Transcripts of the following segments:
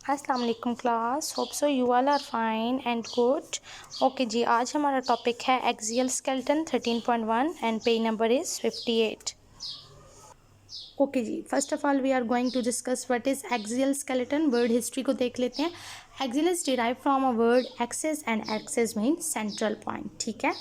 अस्सलाम वालेकुम class, hope so you all are fine and good. Okay जी, आज हमारा टॉपिक है axial skeleton 13.1 and page number is 58। Okay जी, first of all we are going to discuss what is axial skeleton. Word history को देख लेते हैं। Axial is derive from a word axis and axis mean central point. ठीक है,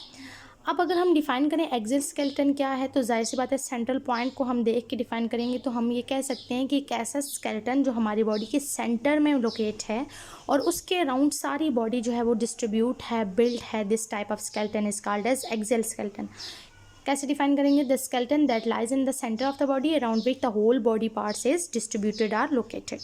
अब अगर हम डिफ़ाइन करें एक्सियल स्केलेटन क्या है, तो जाहिर सी बात है सेंट्रल पॉइंट को हम देख के डिफ़ाइन करेंगे तो हम ये कह सकते हैं कि एक ऐसा स्केलेटन जो हमारी बॉडी के सेंटर में लोकेट है और उसके अराउंड सारी बॉडी जो है वो डिस्ट्रीब्यूट है, बिल्ड है। This type of skeleton is called as axial skeleton. कैसे डिफाइन करेंगे? The skeleton that lies in the centre of the body around which the whole body parts is distributed or located.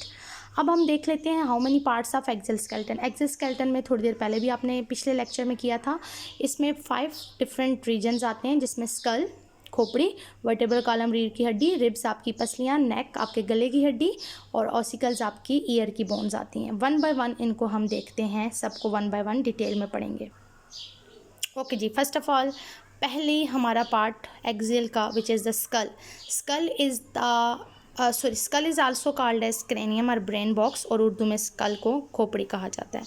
अब हम देख लेते हैं how many parts of axial skeleton. Axial skeleton में थोड़ी देर पहले भी आपने पिछले लेक्चर में किया था। इसमें 5 डिफरेंट रीजन्स आते हैं, जिसमें स्कल खोपड़ी, वर्टेब्रल कॉलम रीढ़ की हड्डी, रिब्स आपकी पसलियाँ, नेक आपके गले की हड्डी और ऑसिकल्स आपकी ईयर की बोन्स आती हैं। 1 बाय 1 इनको हम देखते हैं, सबको 1 बाय 1 डिटेल में पढ़ेंगे। ओके जी, फर्स्ट ऑफ ऑल पहले हमारा पार्ट एक्सियल का which is the skull. Skull is also called as cranium और ब्रेन बॉक्स, और उर्दू में स्कल को खोपड़ी कहा जाता है।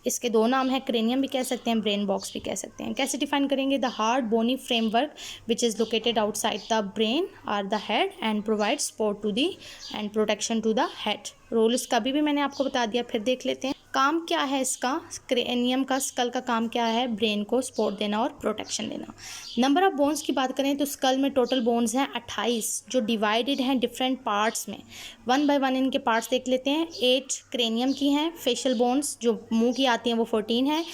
इसके 2 नाम हैं, क्रेनियम भी कह सकते हैं, ब्रेन बॉक्स भी कह सकते हैं। कैसे डिफाइन करेंगे? The hard bony framework which is located outside the brain और the head and provide support to the and protection to the head. Role इसका भी मैंने आपको बता दिया, फिर देख लेते हैं काम क्या है इसका। क्रेनियम का, स्कल का काम क्या है? ब्रेन को सपोर्ट देना और प्रोटेक्शन देना। नंबर ऑफ बोन्स की बात करें तो स्कल में टोटल बोन्स हैं 28, जो डिवाइडेड हैं डिफरेंट पार्ट्स में। 1 बाय 1 इनके पार्ट्स देख लेते हैं। 8 क्रेनियम की हैं। फेशियल बोन्स जो मुंह की आती हैं वो 14 हैं।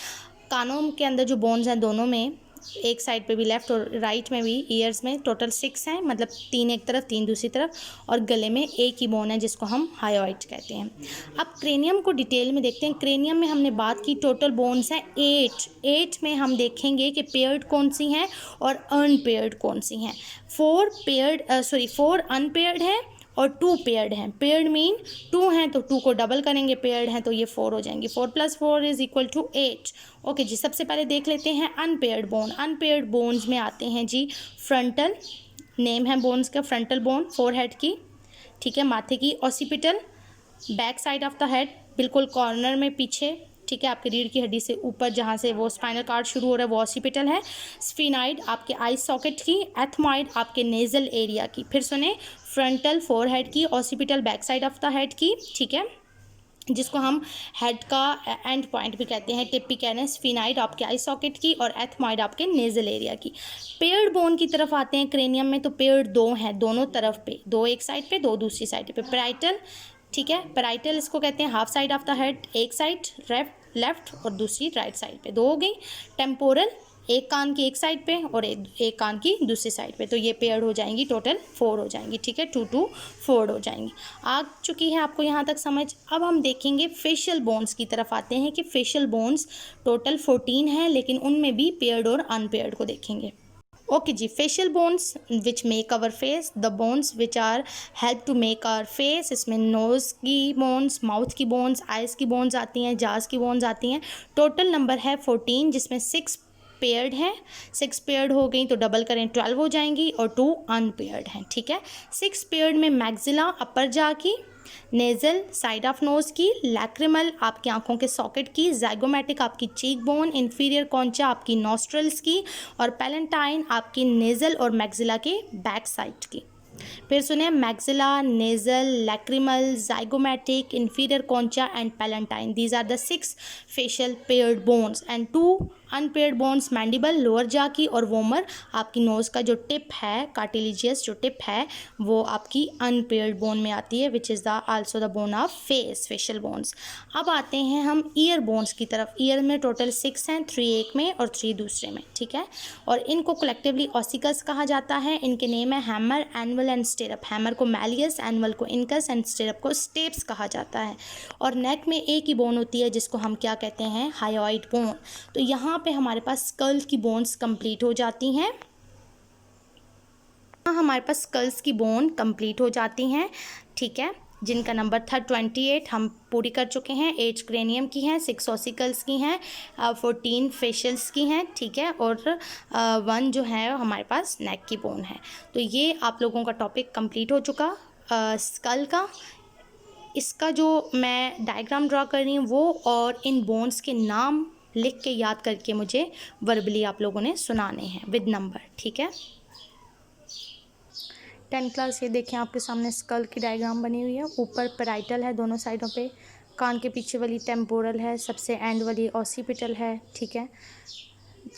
कानों के अंदर जो बोन्स हैं दोनों में, एक साइड पे भी लेफ्ट और राइट में भी, ईयर्स में टोटल 6 हैं, मतलब 3 एक तरफ 3 दूसरी तरफ, और गले में एक ही बोन है जिसको हम हायोइड कहते हैं। अब क्रेनियम को डिटेल में देखते हैं। क्रेनियम में हमने बात की टोटल बोन्स हैं 8 में हम देखेंगे कि पेयर्ड कौन सी हैं और अनपेयर्ड कौन सी हैं। 4 अनपेयर्ड हैं और 2 पेयर्ड हैं। पेयर्ड मीन 2 हैं तो 2 को डबल करेंगे, पेयर्ड हैं तो ये 4 हो जाएंगी। 4 + 4 इज इक्वल टू 8। ओके जी, सबसे पहले देख लेते हैं अनपेयर्ड बोन। अनपेयर्ड बोन्स में आते हैं जी फ्रंटल, नेम है बोन्स का, फ्रंटल बोन फोरहेड की, ठीक है, माथे की, occipital back side of the head, बिल्कुल कॉर्नर में पीछे, ठीक है, आपकी रीढ़ की हड्डी से ऊपर जहाँ से वो स्पाइनल कार्ड शुरू हो रहा है वो ऑसिपिटल है। स्फिनाइड आपके आई सॉकेट की, एथमॉइड आपके नेजल एरिया की। फिर सुने, फ्रंटल फोरहेड की, occipital back side of the head की, ठीक है, जिसको हम हेड का एंड पॉइंट भी कहते हैं, टिप भी कहते हैं। स्फिनाइड आपके आई सॉकेट की और एथमॉइड आपके नेजल एरिया की। पेयर्ड बोन की तरफ आते हैं क्रेनियम में, तो पेयर्ड 2 हैं दोनों तरफ पे, 2 एक साइड पे 2 दूसरी साइड पे। पैराइटल, ठीक है, पैराइटल इसको कहते हैं half side of the head, एक साइड लेफ्ट और दूसरी राइट साइड पे, 2 हो गई। टेम्पोरल, एक कान की एक साइड पे और एक कान की दूसरी साइड पे, तो ये पेयर्ड हो जाएंगी, टोटल 4 हो जाएंगी, ठीक है, 2 2 4 हो जाएंगी। आ चुकी है आपको यहाँ तक समझ। अब हम देखेंगे फेशियल बोन्स की तरफ आते हैं कि फेशियल बोन्स टोटल 14 हैं, लेकिन उनमें भी पेयर्ड और अनपेयर्ड को देखेंगे। ओके जी, facial bones which make our face, the bones which are help to make our face. इसमें नोज़ की बोन्स, माउथ की बोन्स, आइज़ की बोन्स आती हैं, जाज की बोन्स आती हैं। टोटल नंबर है 14, जिसमें 6 पेयर्ड हैं। 6 पेयर्ड हो गई तो डबल करें 12 हो जाएंगी, और 2 अनपेयर्ड हैं, ठीक है। 6 पेयर्ड में मैक्सिला अपर जा की, नेजल साइड ऑफ नोज की, लैक्रिमल आपकी आंखों के सॉकेट की, जाइगोमेटिक आपकी चीक बोन, इंफीरियर कॉन्चा आपकी नॉस्ट्रल्स की, और पैलेंटाइन आपकी नेजल और मैक्सिला के बैक साइड की। फिर सुने, maxilla, nasal, lacrimal, zygomatic, inferior concha and palatine, these are the 6 facial paired bones and 2 unpaired bones, mandible lower jaw की, और वोमर आपकी नोज़ का जो टिप है, कार्टिलिजियस जो टिप है, वो आपकी अनपेयर्ड बोन में आती है, विच is the also the bone of face, facial bones. अब आते हैं हम ईयर बोन्स की तरफ। ईयर में टोटल 6 हैं, 3 एक में और 3 दूसरे में, ठीक है, और इनको कलेक्टिवली ऑसिकल्स कहा जाता है। इनके नेम है hammer, annual and stirrup. Hammer को मैलियस, एनुअल को इनकस एंड स्टिरप को स्टेप्स कहा जाता है। और नेक में एक ही बोन होती है जिसको हम क्या कहते हैं? Hyoid bone. तो यहाँ पे हमारे पास स्कल की बोन्स कंप्लीट हो जाती हैं। हमारे पास स्कल्स की बोन कंप्लीट हो जाती हैं, ठीक है, जिनका नंबर था 28, हम पूरी कर चुके हैं। 8 क्रेनियम की हैं, 6 ऑसिकल्स की हैं, 14 फेशियल्स की हैं, ठीक है, और 1 जो है हमारे पास नेक की बोन है। तो ये आप लोगों का टॉपिक कंप्लीट हो चुका स्कल का। इसका जो मैं डायग्राम ड्रा कर रही हूँ वो और इन बोन्स के नाम लिख के याद करके मुझे वर्बली आप लोगों ने सुनाने हैं विद नंबर, ठीक है। 10 क्लास, ये देखें आपके सामने स्कल की डायग्राम बनी हुई है। ऊपर पैराइटल है दोनों साइडों पे, कान के पीछे वाली टेम्पोरल है, सबसे एंड वाली ऑसिपिटल है, ठीक है।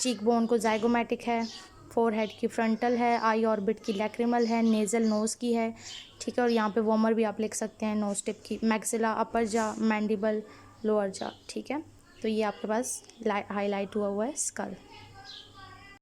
चीक बोन को जाइगोमेटिक है, फोरहेड की फ्रंटल है, आई ऑर्बिट की लैक्रिमल है, नेज़ल नोज़ की है, ठीक है। और यहाँ पे वॉमर भी आप लिख सकते हैं, नोज टिप की, मैक्सिला अपर जा, मैंडिबल लोअर जा, ठीक है। तो ये आपके पास हाईलाइट हुआ है स्कल।